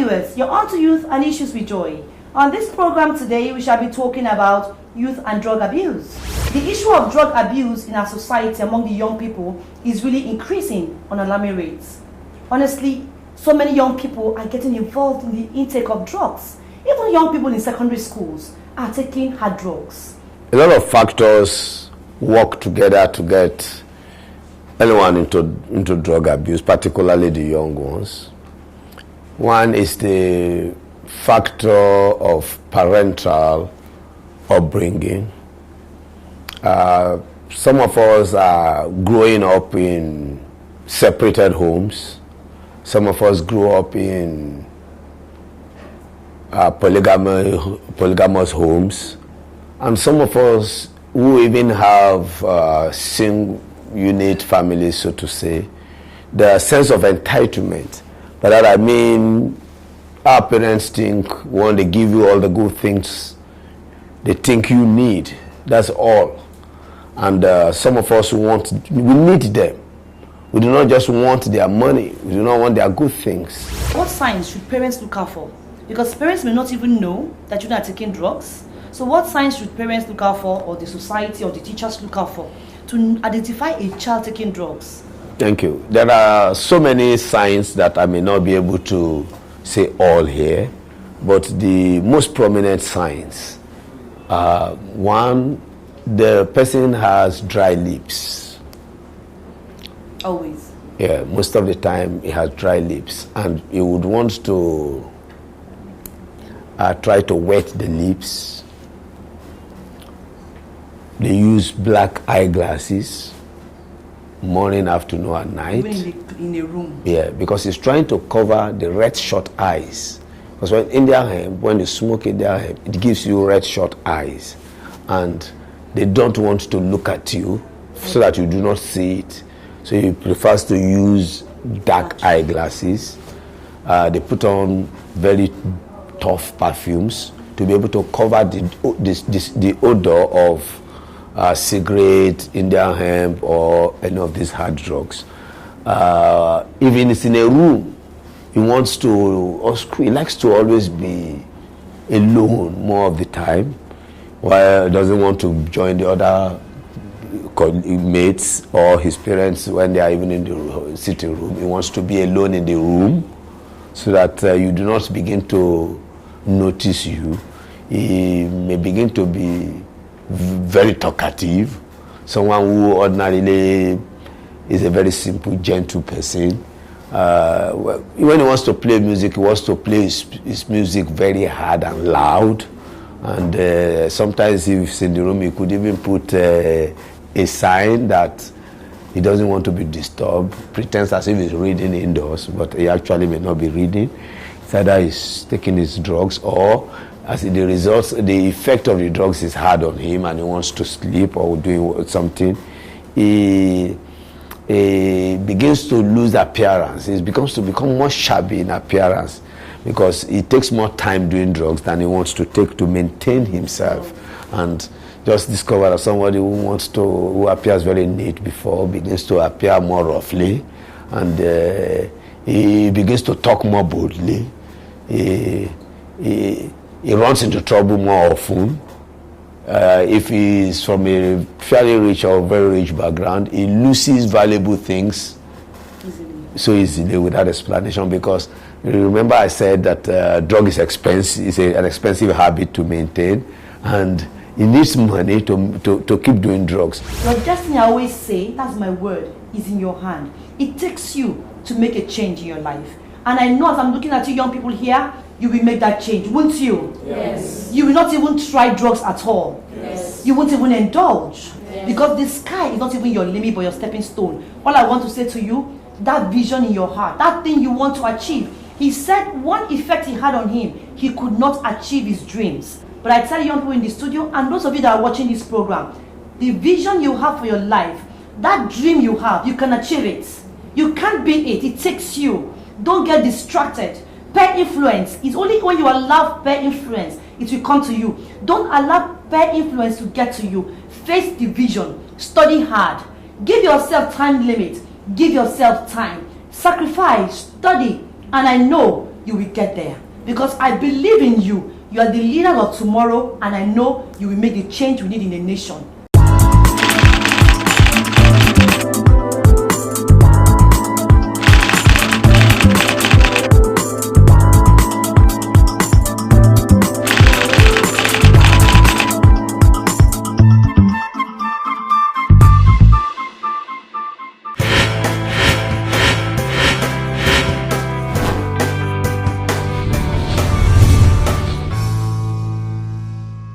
viewers, you're on to Youth and Issues with Joy. On this program today, we shall be talking about youth and drug abuse. The issue of drug abuse in our society among the young people is really increasing on alarming rates. Honestly, so many young people are getting involved in the intake of drugs. Even young people in secondary schools are taking hard drugs. A lot of factors work together to get anyone into drug abuse, particularly the young ones. One is the factor of parental upbringing. Some of us are growing up in separated homes. Some of us grew up in polygamous homes. And some of us who even have single unit families, so to say, the sense of entitlement. By that I mean, our parents think when they give you all the good things they think you need, that's all. And some of us we need them. We do not just want their money, we do not want their good things. What signs should parents look out for? Because parents may not even know that children are taking drugs. So what signs should parents look out for, or the society or the teachers look out for, to identify a child taking drugs? Thank you. There are so many signs that I may not be able to say all here, but the most prominent signs. One, the person has dry lips. Always. Yeah, most of the time he has dry lips, and he would want to try to wet the lips. They use black eyeglasses, morning, afternoon, and night. Even in a room. Yeah, because he's trying to cover the red short eyes. Because when you smoke in their hemp, it gives you red short eyes, and they don't want to look at you so that you do not see it. So he prefers to use dark eyeglasses. They put on very tough perfumes to be able to cover the odor of cigarette, Indian hemp, or any of these hard drugs. Even it's in a room, he likes to always be alone more of the time, while he doesn't want to join the other mates or his parents when they are even in the sitting room. He wants to be alone in the room so that you do not begin to notice you. He may begin to be very talkative, someone who ordinarily is a very simple, gentle person. When he wants to play music, he wants to play his music very hard and loud. And sometimes if he's in the room, he could even put a sign that he doesn't want to be disturbed, pretends as if he's reading indoors, but he actually may not be reading. It's either he's taking his drugs, or as the results, the effect of the drugs is hard on him and he wants to sleep or doing something. He begins to lose appearance. He becomes to become more shabby in appearance because he takes more time doing drugs than he wants to take to maintain himself. And just discover that somebody who appears very neat before begins to appear more roughly, and he begins to talk more boldly. He runs into trouble more often. If he is from a fairly rich or very rich background, he loses valuable things so easily without explanation, because remember I said that drug is expensive, it's an expensive habit to maintain, and he needs money to keep doing drugs. Your destiny, I always say, that's my word, is in your hand. It takes you to make a change in your life. And I know as I'm looking at you young people here, you will make that change, won't you? Yes. You will not even try drugs at all. Yes. You won't even indulge. Yes. Because the sky is not even your limit but your stepping stone. All I want to say to you, that vision in your heart, that thing you want to achieve. He said one effect he had on him, he could not achieve his dreams. But I tell young people in the studio, and those of you that are watching this program, the vision you have for your life, that dream you have, you can achieve it. You can't beat it. It takes you. Don't get distracted. Peer influence is only when you allow peer influence, it will come to you. Don't allow peer influence to get to you. Face the vision. Study hard. Give yourself time limit. Give yourself time. Sacrifice. Study. And I know you will get there. Because I believe in you. You are the leader of tomorrow, and I know you will make the change we need in the nation.